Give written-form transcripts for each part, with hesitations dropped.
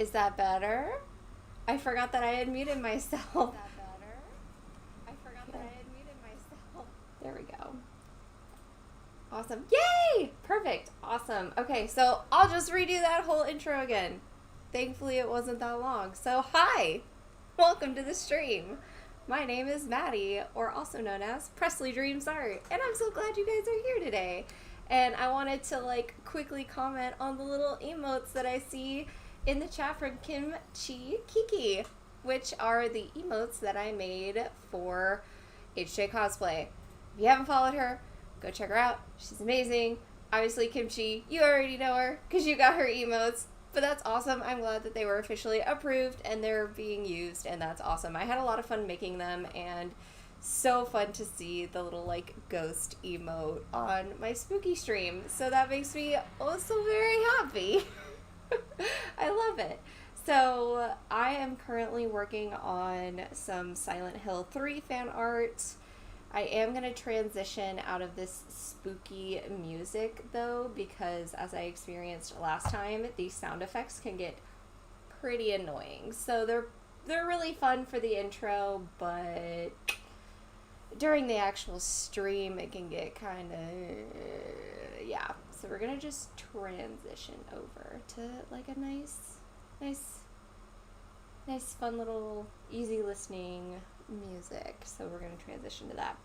Is that better? I forgot that I had muted myself. Is that better? I forgot that I had muted myself. There we go. Awesome. Yay! Perfect. Awesome. Okay, so I'll just redo that whole intro again. Thankfully it wasn't that long. So hi! Welcome to the stream. My name is Maddie, or also known as Presley Dreams Art, and I'm so glad you guys are here today. And I wanted to quickly comment on the little emotes that I see in the chat from Kim Chi Kiki, which are the emotes that I made for HJ Cosplay. If you haven't followed her, go check her out. She's amazing. Obviously, Kimchi, you already know her because you got her emotes. But that's awesome. I'm glad that they were officially approved and they're being used, and that's awesome. I had a lot of fun making them, and so fun to see the little ghost emote on my spooky stream. So that makes me also very happy. I love it. So I am currently working on some Silent Hill 3 fan art. I am going to transition out of this spooky music though, because as I experienced last time, these sound effects can get pretty annoying. So they're really fun for the intro, but during the actual stream it can get kind of, yeah. So we're going to just transition over to a nice fun little easy listening music. So we're going to transition to that.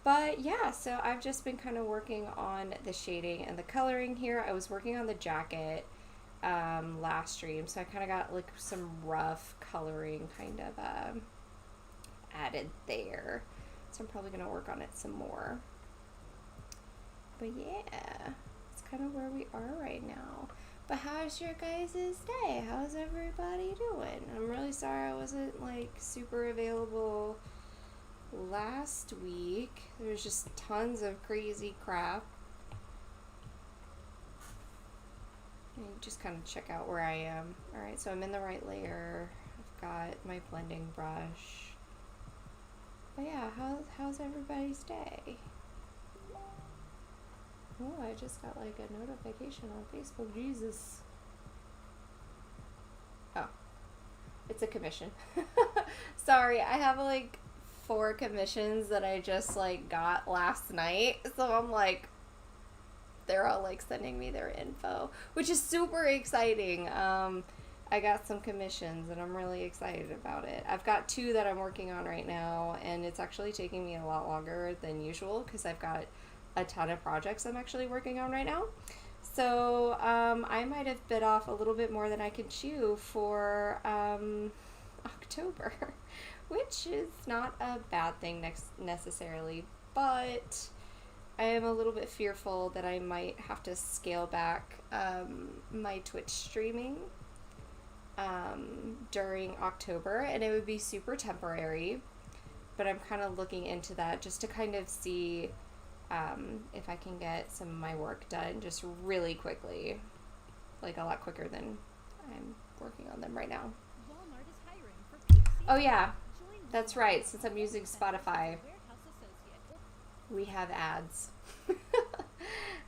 But yeah, so I've just been kind of working on the shading and the coloring here. I was working on the jacket last stream, so I kind of got some rough coloring kind of added there. So I'm probably going to work on it some more. But yeah, it's kind of where we are right now. But how's your guys' day? How's everybody doing? I'm really sorry I wasn't super available last week. There was just tons of crazy crap. And just kind of check out where I am. Alright, so I'm in the right layer. I've got my blending brush. But yeah, how's everybody's day? Oh, I just got a notification on Facebook. Jesus. Oh. It's a commission. Sorry, I have 4 commissions that I just got last night. So I'm they're all sending me their info, which is super exciting. I got some commissions and I'm really excited about it. I've got 2 that I'm working on right now, and it's actually taking me a lot longer than usual because I've got a ton of projects I'm actually working on right now. So I might have bit off a little bit more than I can chew for October, which is not a bad thing necessarily, but I am a little bit fearful that I might have to scale back my Twitch streaming during October, and it would be super temporary, but I'm kind of looking into that just to kind of see if I can get some of my work done just really quickly, a lot quicker than I'm working on them right now. Oh yeah, that's right, since I'm using Spotify, we have ads.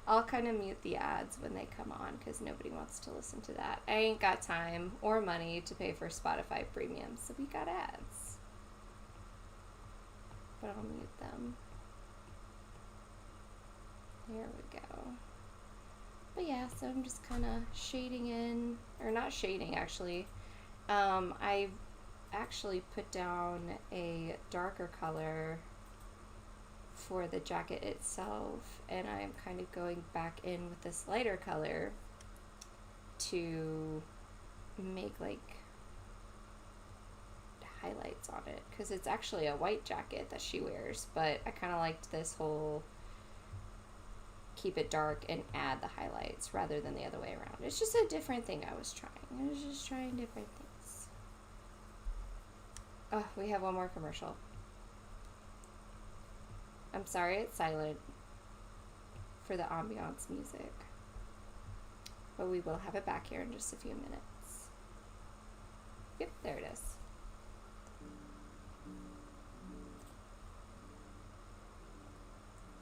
I'll kind of mute the ads when they come on because nobody wants to listen to that. I ain't got time or money to pay for Spotify Premium, so we got ads. But I'll mute them. There we go. But yeah, so I'm just kind of shading in, or not shading actually. I actually put down a darker color for the jacket itself, and I'm kind of going back in with this lighter color to make highlights on it, because it's actually a white jacket that she wears, but I kind of liked this whole keep it dark and add the highlights rather than the other way around. It's just a different thing I was trying. I was just trying different things. Oh, we have one more commercial. I'm sorry it's silent for the ambiance music, but we will have it back here in just a few minutes. Yep, there it is.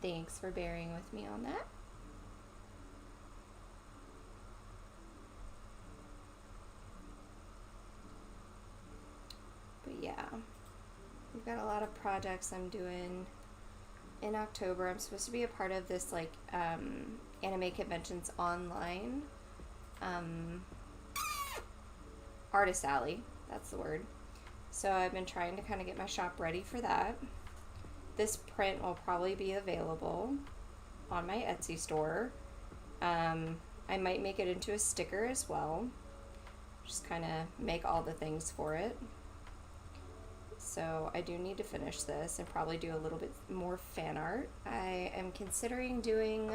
Thanks for bearing with me on that. But yeah, we've got a lot of projects I'm doing in October. I'm supposed to be a part of this like anime conventions online. Artist Alley, that's the word. So I've been trying to kind of get my shop ready for that. This print will probably be available on my Etsy store. I might make it into a sticker as well. Just kind of make all the things for it. So I do need to finish this and probably do a little bit more fan art. I am considering doing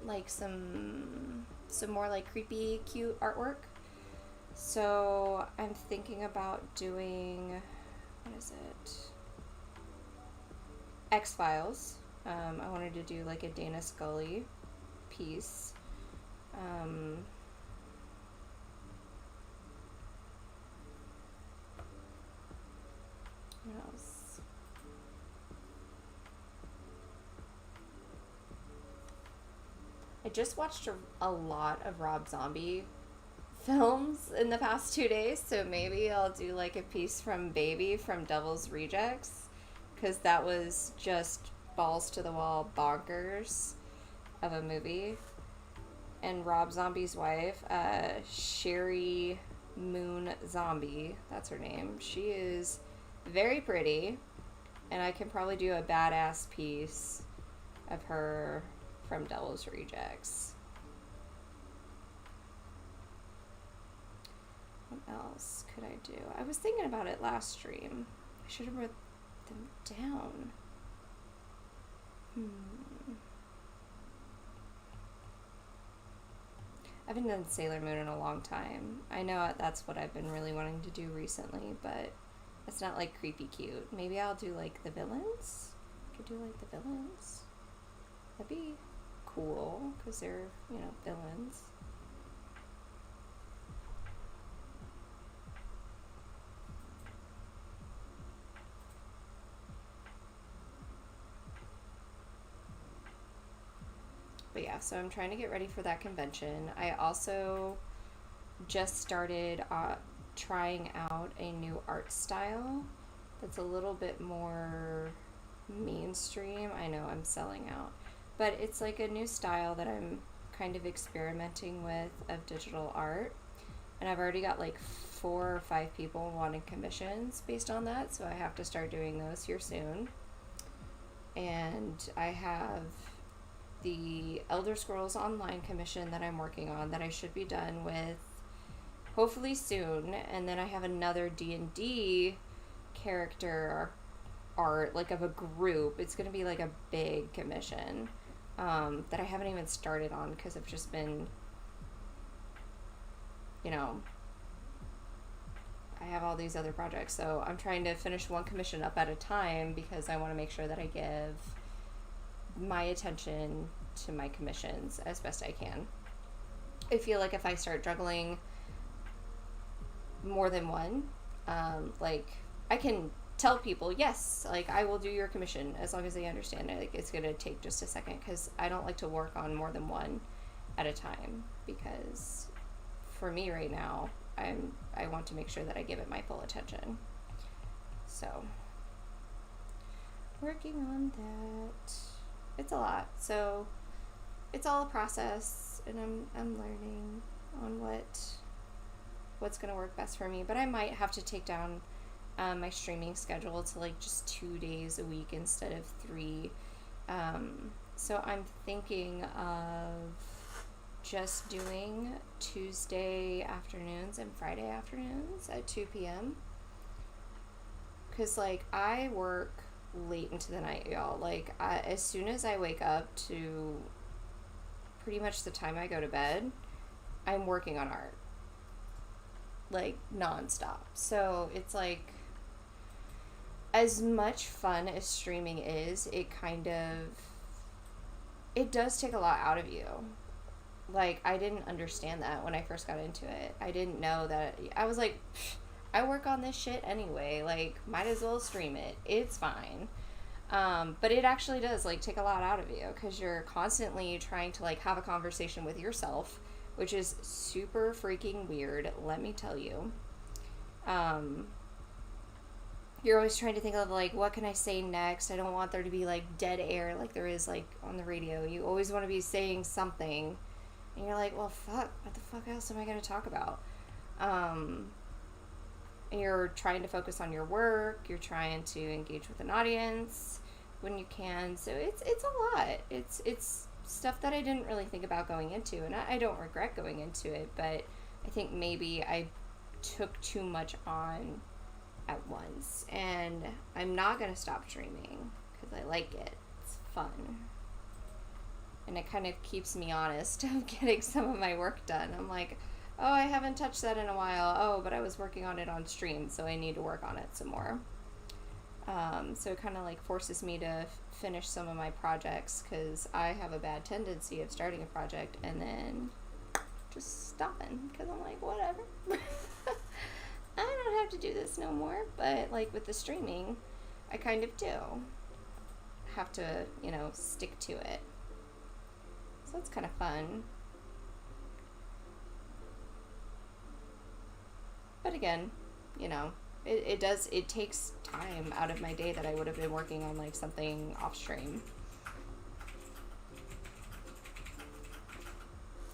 like some more like creepy cute artwork. So I'm thinking about doing, what is it? X-Files. I wanted to do like a Dana Scully piece. What else? I just watched a lot of Rob Zombie films in the past 2 days, so maybe I'll do like a piece from Baby from Devil's Rejects, because that was just balls to the wall bonkers of a movie. And Rob Zombie's wife, Sherry Moon Zombie, that's her name, she is very pretty, and I can probably do a badass piece of her from Devil's Rejects. What else could I do? I was thinking about it last stream. I should have wrote them down. I haven't done Sailor Moon in a long time. I know that's what I've been really wanting to do recently, but it's not like creepy cute. Maybe I'll do like the villains. I could do like the villains. That'd be cool, because they're, you know, villains. But yeah, so I'm trying to get ready for that convention. I also just started trying out a new art style that's a little bit more mainstream. I know I'm selling out, but it's like a new style that I'm kind of experimenting with of digital art, and I've already got like 4 or 5 people wanting commissions based on that, so I have to start doing those here soon. And I have the Elder Scrolls Online commission that I'm working on that I should be done with hopefully soon, and then I have another D&D character art, like of a group. It's going to be like a big commission that I haven't even started on because I've just been, you know, I have all these other projects, so I'm trying to finish one commission up at a time because I want to make sure that I give my attention to my commissions as best I can. I feel like if I start juggling more than one, like I can tell people, yes, like I will do your commission as long as they understand it. Like it's gonna take just a second, because I don't like to work on more than one at a time, because for me right now, I want to make sure that I give it my full attention. So working on that. It's a lot, so it's all a process, and I'm learning on what's gonna work best for me. But I might have to take down my streaming schedule to like just 2 days a week instead of 3. So I'm thinking of just doing Tuesday afternoons and Friday afternoons at 2 p.m. because like I work late into the night, y'all. Like as soon as I wake up to pretty much the time I go to bed, I'm working on art like nonstop. So it's like, as much fun as streaming is, it does take a lot out of you. Like I didn't understand that when I first got into it. I didn't know that. I was like, I work on this shit anyway, like might as well stream it, it's fine. But it actually does like take a lot out of you, because you're constantly trying to like have a conversation with yourself, which is super freaking weird, let me tell you. You're always trying to think of, like, what can I say next? I don't want there to be, like, dead air like there is, like, on the radio. You always want to be saying something. And you're like, well, fuck, what the fuck else am I going to talk about? And you're trying to focus on your work. You're trying to engage with an audience when you can. So it's a lot. It's stuff that I didn't really think about going into. And I don't regret going into it. But I think maybe I took too much on at once, and I'm not gonna stop streaming because I like it. It's fun, and it kind of keeps me honest of getting some of my work done. I'm like, oh, I haven't touched that in a while. Oh, but I was working on it on stream, so I need to work on it some more. So it kind of like forces me to finish some of my projects, because I have a bad tendency of starting a project and then just stopping because I'm like, whatever. I don't have to do this no more. But like with the streaming, I kind of do have to, you know, stick to it. So it's kind of fun. But again, you know, it takes time out of my day that I would have been working on like something off stream.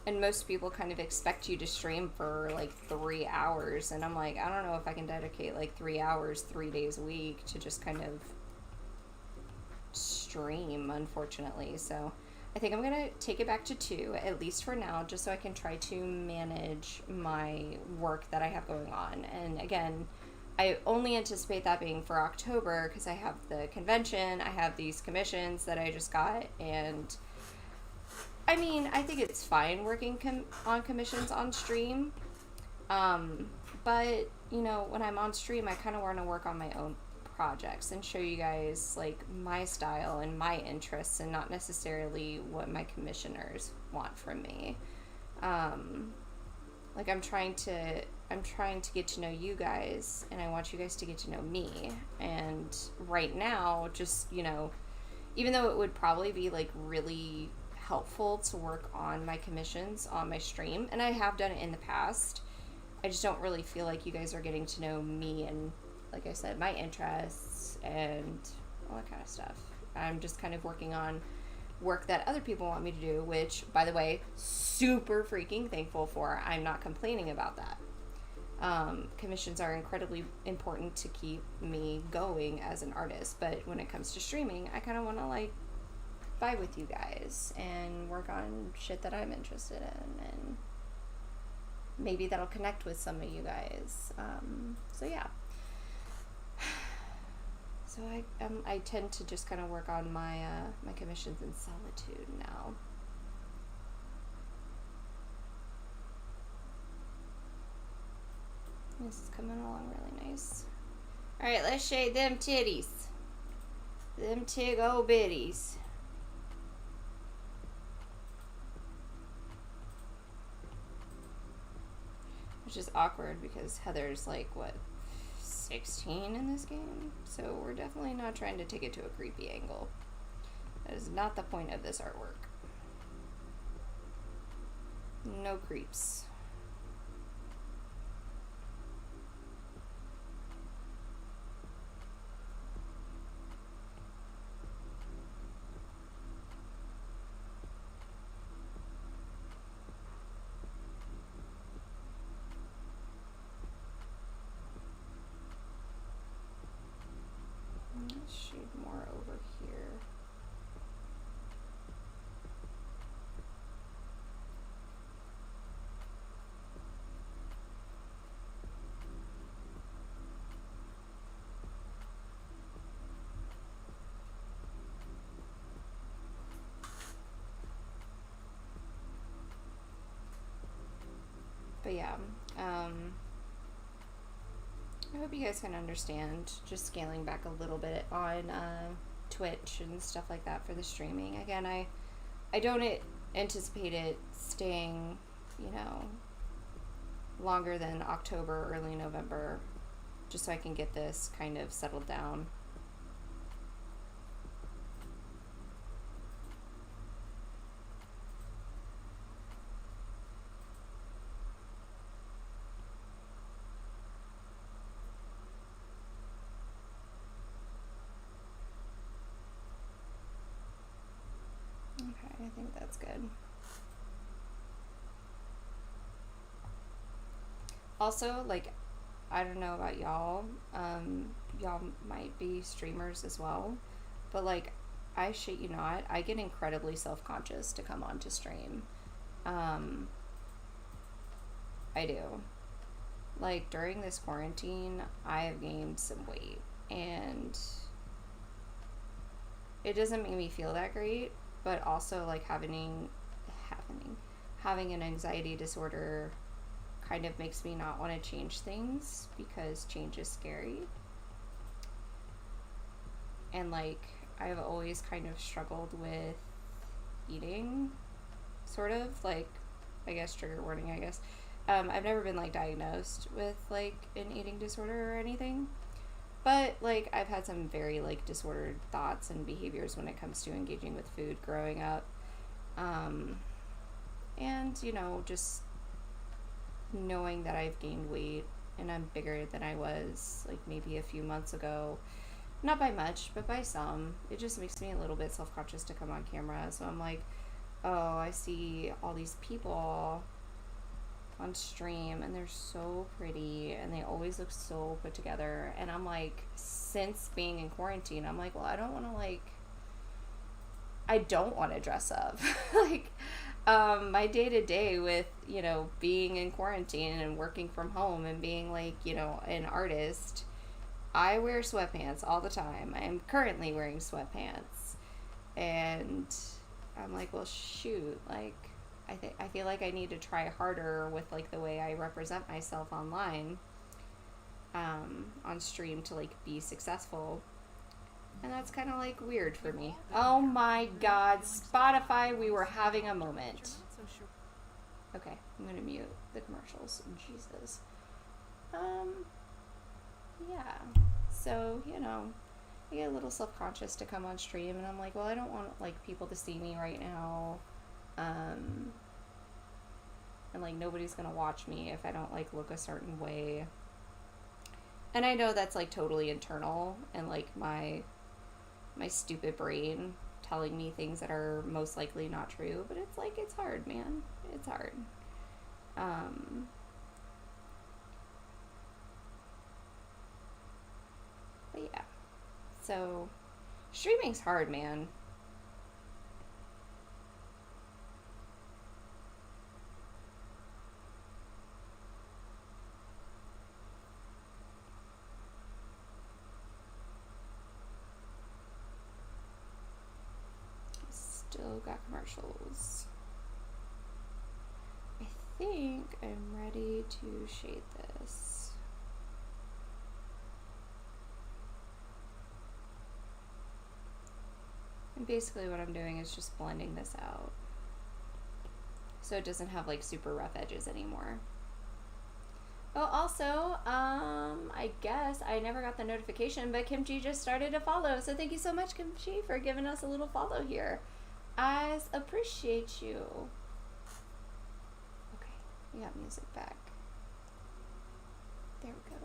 And most people kind of expect you to stream for like 3 hours. And I'm like, I don't know if I can dedicate like 3 hours, 3 days a week to just kind of stream, unfortunately. So I think I'm going to take it back to 2, at least for now, just so I can try to manage my work that I have going on. And again, I only anticipate that being for October because I have the convention, I have these commissions that I just got, and I mean, I think it's fine working on commissions on stream, but, you know, when I'm on stream, I kind of want to work on my own projects and show you guys, like, my style and my interests, and not necessarily what my commissioners want from me. Like, I'm trying to get to know you guys, and I want you guys to get to know me, and right now, just, you know, even though it would probably be, like, really helpful to work on my commissions on my stream, and I have done it in the past, I just don't really feel like you guys are getting to know me and, like I said, my interests and all that kind of stuff. I'm just kind of working on work that other people want me to do, which, by the way, super freaking thankful for. I'm not complaining about that. Commissions are incredibly important to keep me going as an artist, but when it comes to streaming, I kind of want to, like, vibe with you guys and work on shit that I'm interested in, and maybe that'll connect with some of you guys. So yeah. So I tend to just kind of work on my my commissions in solitude now. This is coming along really nice. All right, let's shade them titties. Them tig old bitties. Which is awkward because Heather's like, what, 16 in this game? So we're definitely not trying to take it to a creepy angle. That is not the point of this artwork. No creeps. Let's shade more over here. But yeah, I hope you guys can understand, just scaling back a little bit on Twitch and stuff like that for the streaming. Again, I don't anticipate it staying, you know, longer than October, early November, just so I can get this kind of settled down. think that's good. Also, like, I don't know about y'all. Y'all might be streamers as well. But, like, I shit you not, I get incredibly self-conscious to come on to stream. I do. Like, during this quarantine, I have gained some weight. And it doesn't make me feel that great. But also, like, having an anxiety disorder kind of makes me not want to change things because change is scary. And, like, I've always kind of struggled with eating, sort of, like, I guess, trigger warning, I guess. I've never been, like, diagnosed with, like, an eating disorder or anything. But, like, I've had some very, like, disordered thoughts and behaviors when it comes to engaging with food growing up. And, you know, just knowing that I've gained weight and I'm bigger than I was, like, maybe a few months ago. Not by much, but by some. It just makes me a little bit self-conscious to come on camera. So I'm like, oh, I see all these people on stream and they're so pretty and they always look so put together. And I'm like, since being in quarantine, I'm like, well, I don't want to dress up. Like, my day-to-day with, you know, being in quarantine and working from home and being, like, you know, an artist, I wear sweatpants all the time. I am currently wearing sweatpants. And I'm like, well, shoot, like, I feel like I need to try harder with, like, the way I represent myself online, on stream to, like, be successul. And that's kind of, like, weird for me. Oh my god, Spotify, we were having a moment. Okay, I'm gonna mute the commercials. Jesus. Yeah. So, you know, I get a little self-conscious to come on stream, and I'm like, well, I don't want, like, people to see me right now. And, like, nobody's gonna watch me if I don't, like, look a certain way. And I know that's, like, totally internal, and, like, my stupid brain telling me things that are most likely not true, but it's, like, it's hard, man. It's hard. But yeah. So, streaming's hard, man. Still got commercials. I think I'm ready to shade this. And basically what I'm doing is just blending this out, so it doesn't have, like, super rough edges anymore. Oh, also, I guess I never got the notification, but Kimchi just started a follow, so thank you so much, Kimchi, for giving us a little follow here. I appreciate you. Okay, we got music back. There we go.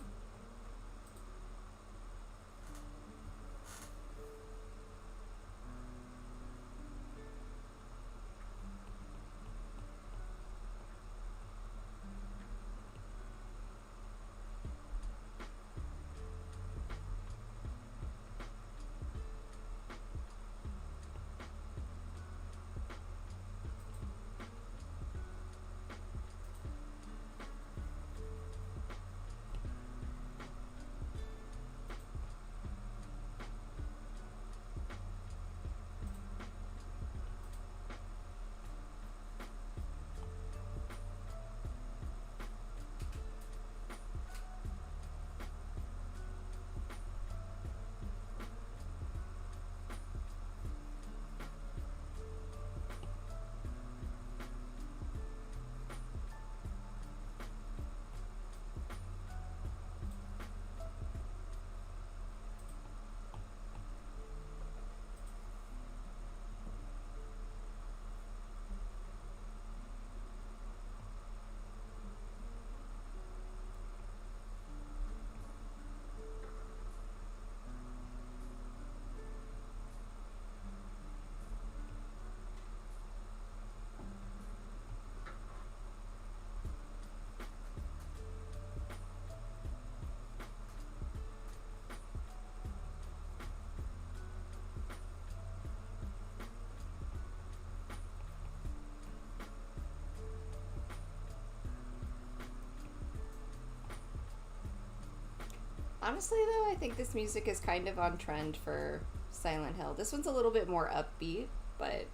Honestly, though, I think this music is kind of on trend for Silent Hill. This one's a little bit more upbeat, but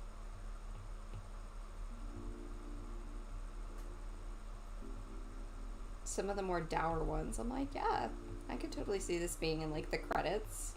some of the more dour ones, I'm like, yeah, I could totally see this being in like the credits.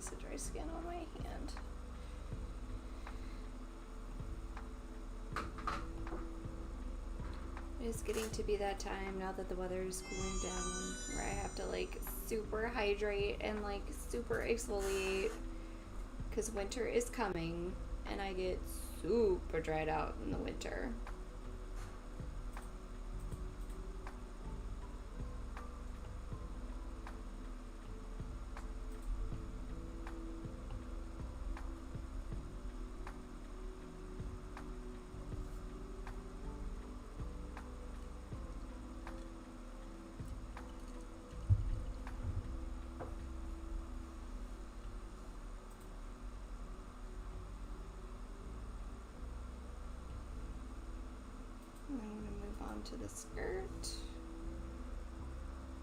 piece of dry skin on my hand. It's getting to be that time now that the weather is cooling down where I have to like super hydrate and like super exfoliate because winter is coming and I get super dried out in the winter. I'm going to move on to the skirt.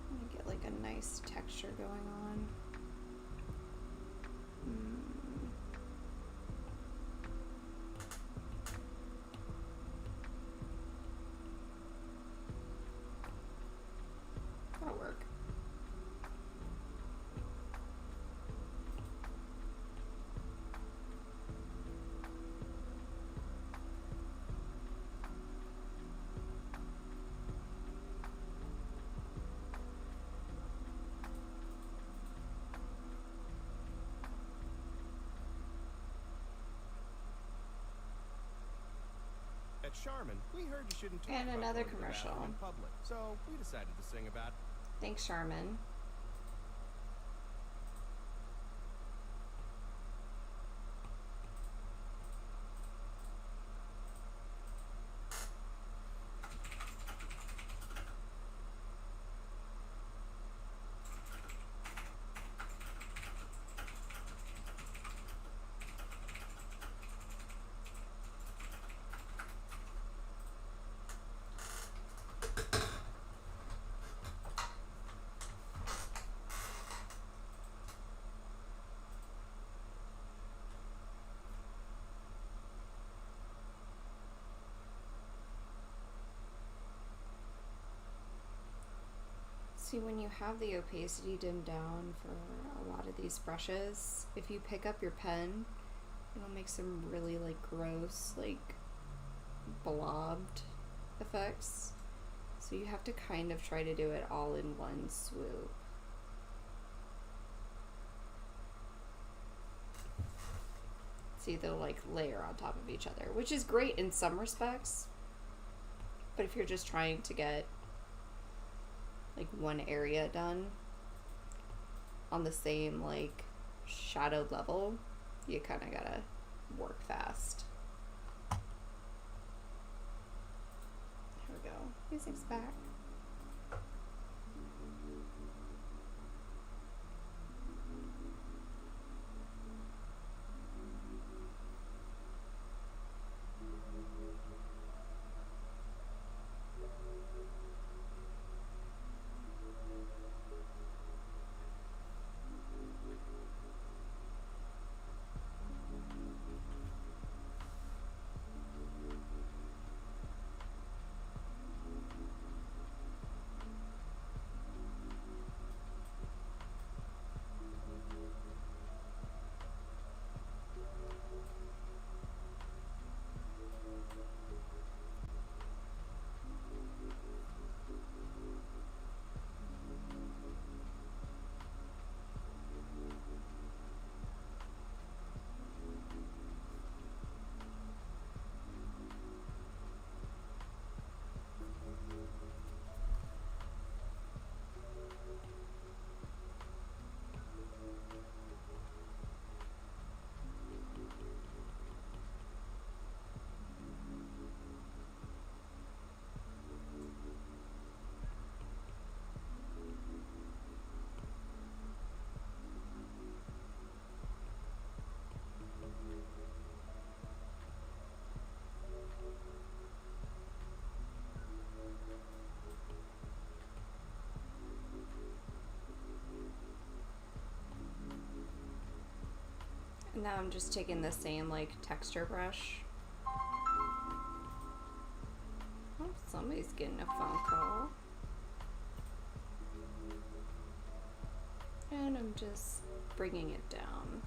I'm going to get like a nice texture going on. That'll work. At Charmin, we heard you shouldn't talk And about another going to the commercial. bathroom in public, so we decided to sing about. Thanks, Charmin. See, when you have the opacity dimmed down for a lot of these brushes, if you pick up your pen, it'll make some really like gross, like blobbed effects. So you have to kind of try to do it all in one swoop. See, they'll like layer on top of each other, which is great in some respects. But if you're just trying to get like one area done on the same like shadowed level, you kind of gotta work fast. Here we go. Music's back. And now I'm just taking the same like texture brush. Oh, somebody's getting a phone call. And I'm just bringing it down.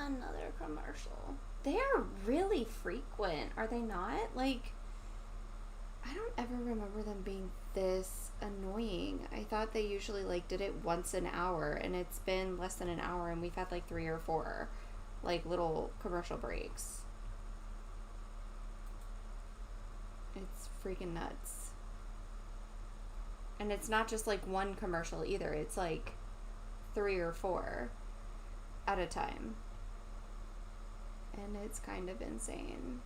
Another commercial. They are really frequent, are they not? Like, I don't ever remember them being this annoying. I thought they usually like did it once an hour, and it's been less than an hour, and we've had like 3 or 4 like little commercial breaks. It's freaking nuts. And it's not just like one commercial either. It's like 3 or 4 at a time. And it's kind of insane.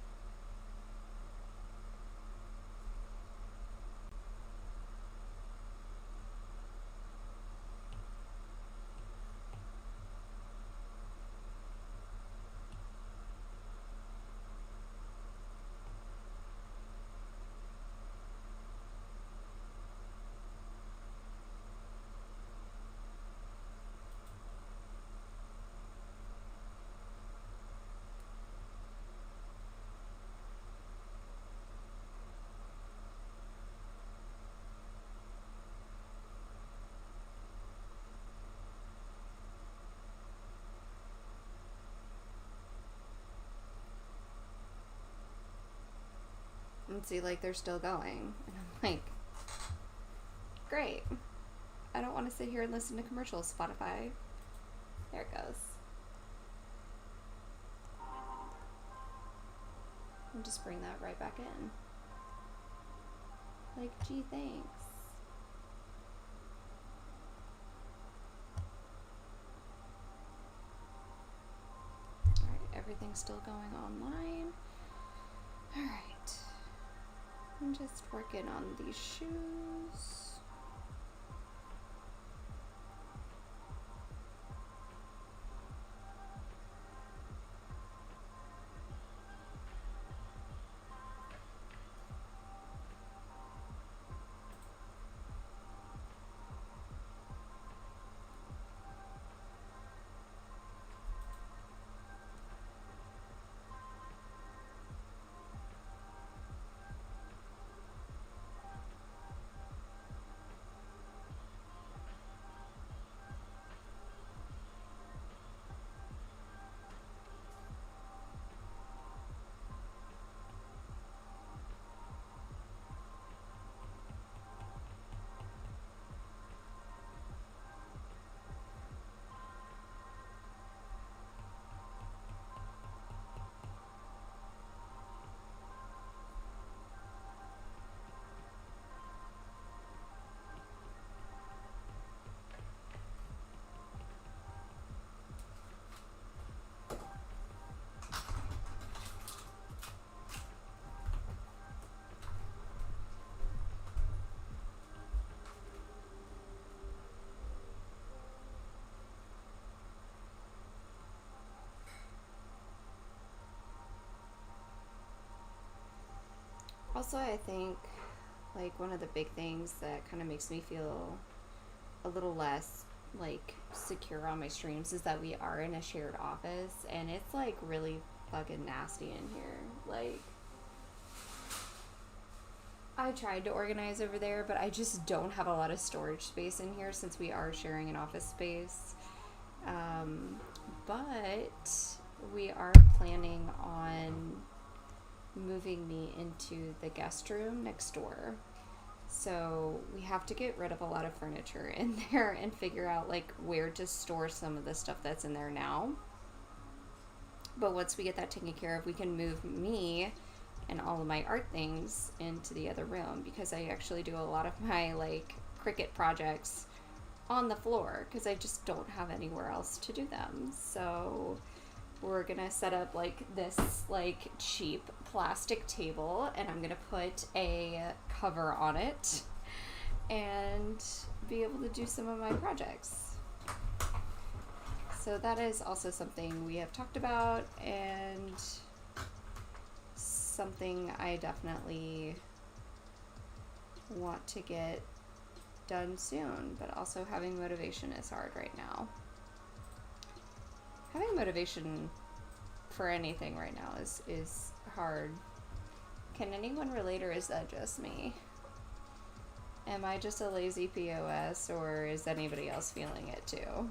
And see, like, they're still going. And I'm like, great. I don't want to sit here and listen to commercials, Spotify. There it goes. And just bring that right back in. Like, gee, thanks. Alright, everything's still going online. Alright. I'm just working on these shoes. Also, I think, like, one of the big things that kind of makes me feel a little less, like, secure on my streams is that we are in a shared office, and it's, like, really fucking nasty in here. Like, I tried to organize over there, but I just don't have a lot of storage space in here since we are sharing an office space. But we are planning on moving me into the guest room next door. So we have to get rid of a lot of furniture in there and figure out like where to store some of the stuff that's in there now. But once we get that taken care of, we can move me and all of my art things into the other room, because I actually do a lot of my like Cricut projects on the floor because I just don't have anywhere else to do them. So we're gonna set up like this like cheap plastic table, and I'm gonna put a cover on it and be able to do some of my projects. So that is also something we have talked about, and something I definitely want to get done soon, but also having motivation is hard right now. Having motivation for anything right now is hard. Can anyone relate, or is that just me? Am I just a lazy POS, or is anybody else feeling it too?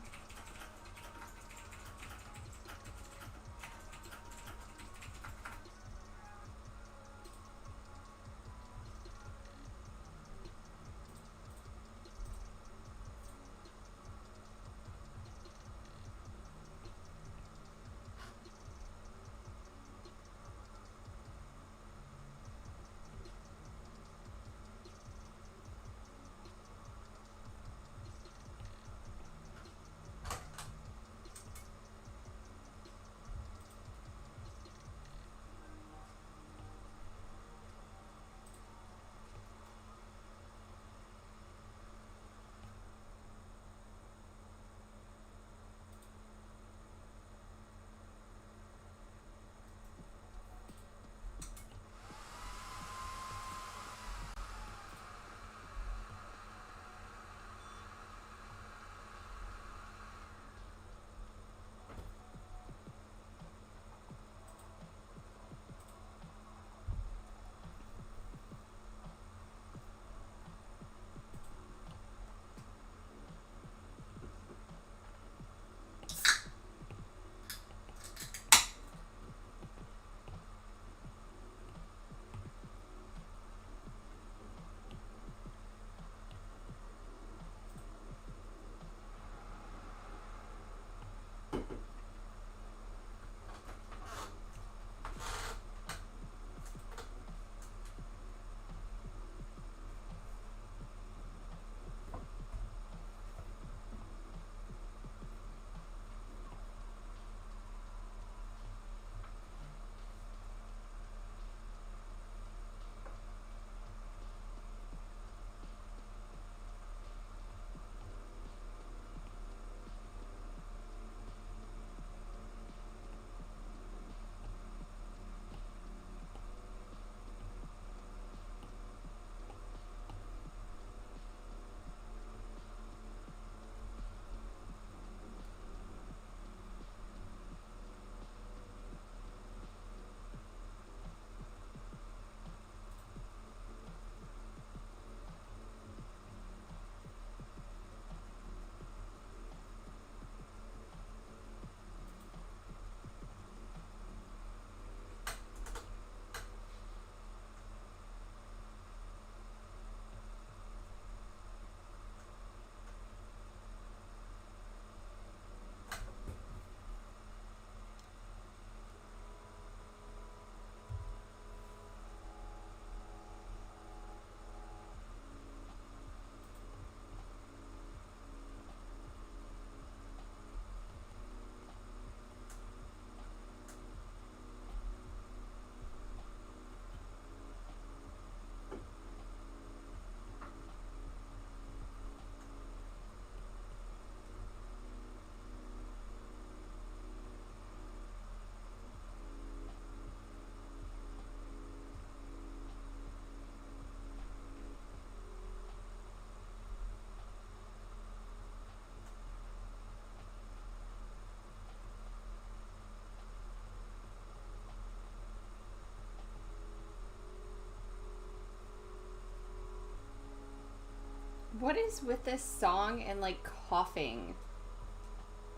What is with this song and like coughing?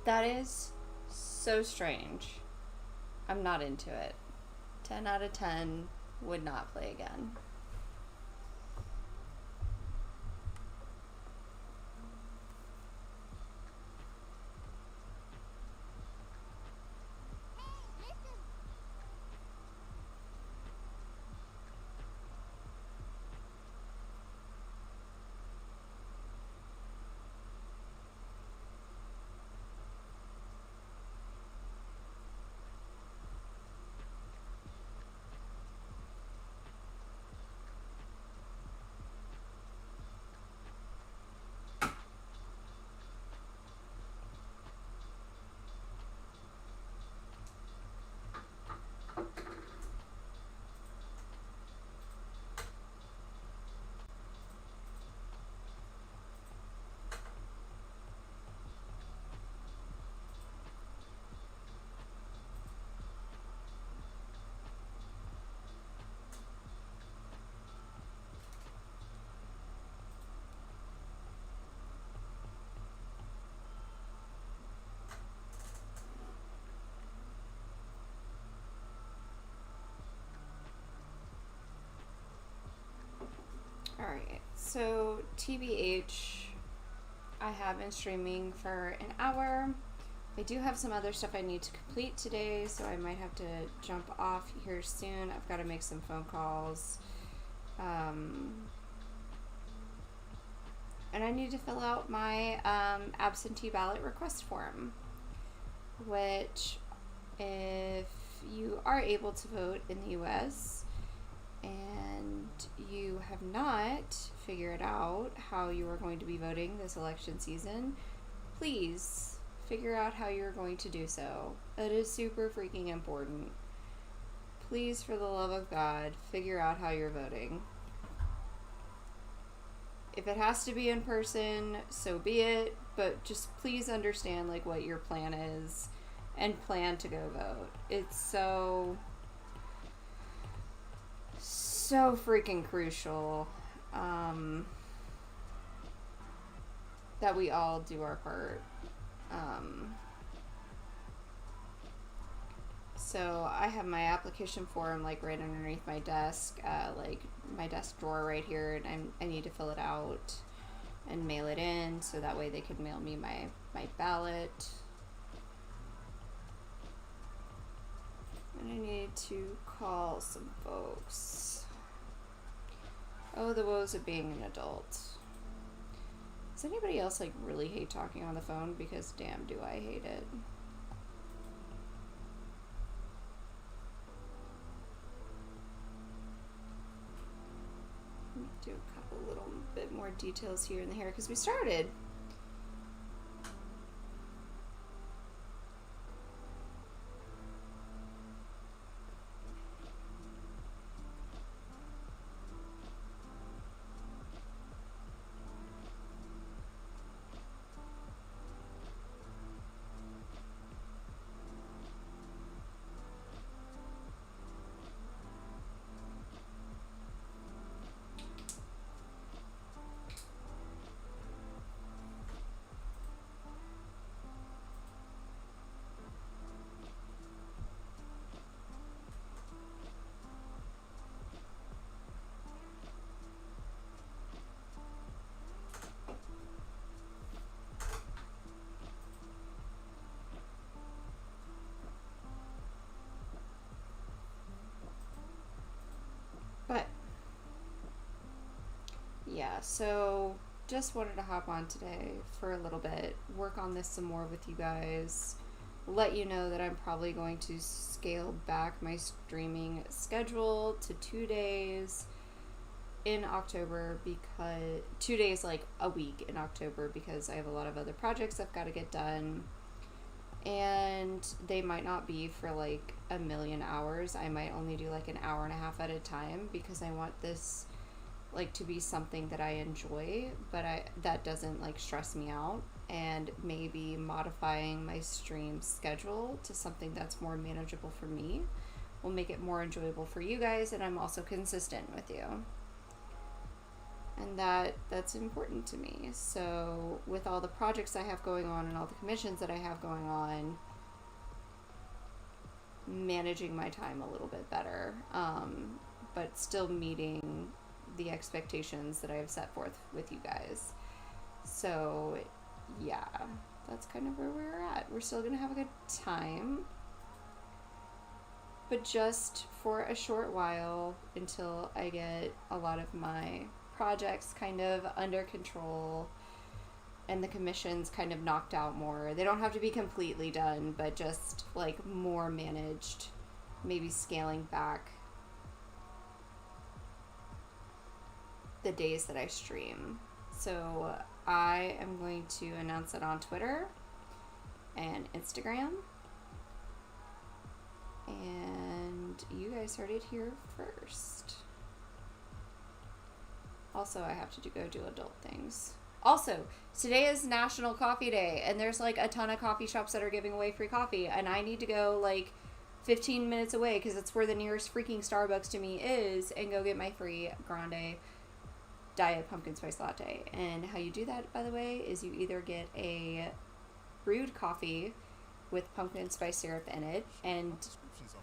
That is so strange. I'm not into it. 10 out of 10 would not play again. Alright, so TBH, I have been streaming for an hour. I do have some other stuff I need to complete today, so I might have to jump off here soon. I've got to make some phone calls. And I need to fill out my absentee ballot request form, which if you are able to vote in the US and you have not figured out how you are going to be voting this election season, please figure out how you're going to do so. It is super freaking important. Please, for the love of God, figure out how you're voting. If it has to be in person, so be it, but just please understand like what your plan is and plan to go vote. It's so freaking crucial that we all do our part. So I have my application form like right underneath my desk, like my desk drawer right here, and I need to fill it out and mail it in so that way they could mail me my ballot. And I need to call some folks. Oh, the woes of being an adult. Does anybody else like really hate talking on the phone? Because damn, do I hate it. Do a couple little bit more details here and there because we started. But yeah, so just wanted to hop on today for a little bit, work on this some more with you guys, let you know that I'm probably going to scale back my streaming schedule to 2 days in October, because 2 days like a week in October, because I have a lot of other projects I've got to get done, and they might not be for like a million hours. I might only do like an hour and a half at a time, because I want this like to be something that I enjoy, but that doesn't like stress me out. And maybe modifying my stream schedule to something that's more manageable for me will make it more enjoyable for you guys, and I'm also consistent with you. And that's important to me. So with all the projects I have going on and all the commissions that I have going on, managing my time a little bit better, but still meeting the expectations that I have set forth with you guys. So yeah, that's kind of where we're at. We're still gonna have a good time, but just for a short while until I get a lot of my projects kind of under control and the commissions kind of knocked out more. They don't have to be completely done, but just like more managed, maybe scaling back the days that I stream. So I am going to announce it on Twitter and Instagram, and you guys heard it here first. Also, I have to go do adult things. Also, today is National Coffee Day, and there's like a ton of coffee shops that are giving away free coffee, and I need to go like 15 minutes away because it's where the nearest freaking Starbucks to me is, and go get my free grande diet pumpkin spice latte. And how you do that, by the way, is you either get a brewed coffee with pumpkin spice syrup in it, and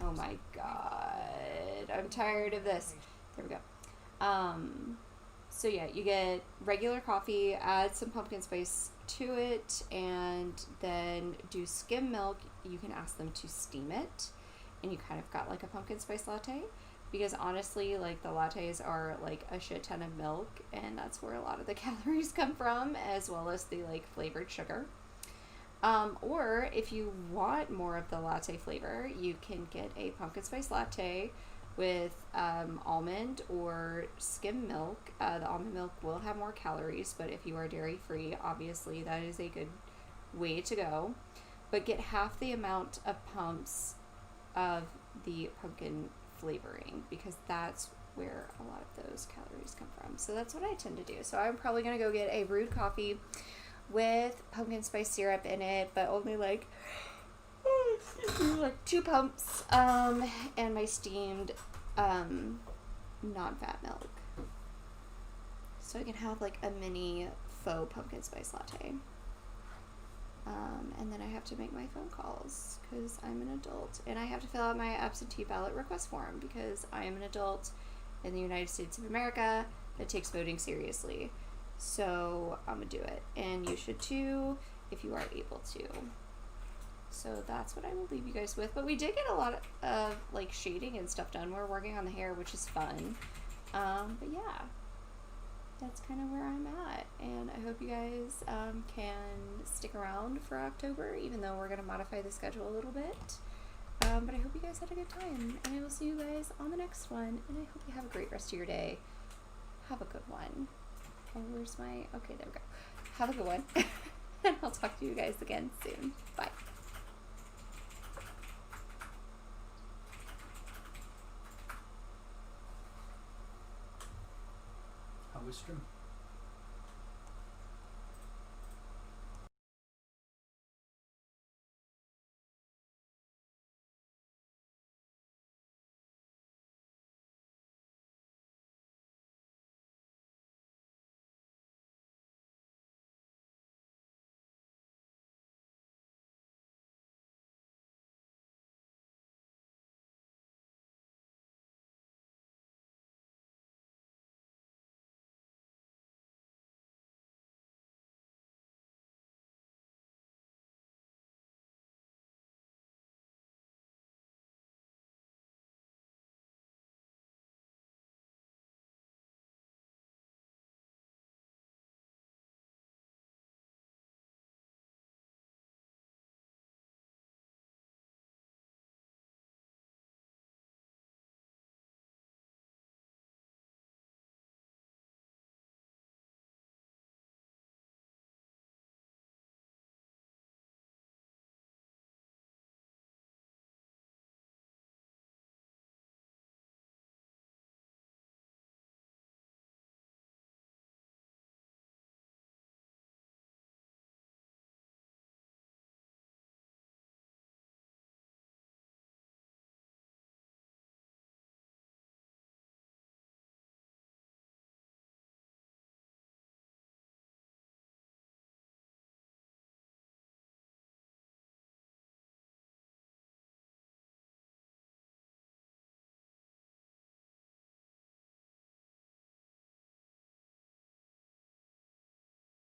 oh my god, I'm tired of this. There we go. So yeah, you get regular coffee, add some pumpkin spice to it, and then do skim milk. You can ask them to steam it, and you kind of got like a pumpkin spice latte, because honestly, like the lattes are like a shit ton of milk, and that's where a lot of the calories come from, as well as the like flavored sugar. Or if you want more of the latte flavor, you can get a pumpkin spice latte with almond or skim milk. The almond milk will have more calories, but if you are dairy free, obviously that is a good way to go. But get half the amount of pumps of the pumpkin flavoring, because that's where a lot of those calories come from. So that's what I tend to do. So I'm probably going to go get a brewed coffee with pumpkin spice syrup in it, but only like 2 pumps, and my steamed non-fat milk, so I can have like a mini faux pumpkin spice latte. And then I have to make my phone calls because I'm an adult, and I have to fill out my absentee ballot request form because I am an adult in the United States of America that takes voting seriously. So I'm gonna do it, and you should too if you are able to. So that's what I will leave you guys with. But we did get a lot of like shading and stuff done. We're working on the hair, which is fun. But yeah, that's kind of where I'm at. And I hope you guys can stick around for October, even though we're going to modify the schedule a little bit. But I hope you guys had a good time. And I will see you guys on the next one. And I hope you have a great rest of your day. Have a good one. Oh, where's my... Okay, there we go. Have a good one. And I'll talk to you guys again soon. Bye. How was stream?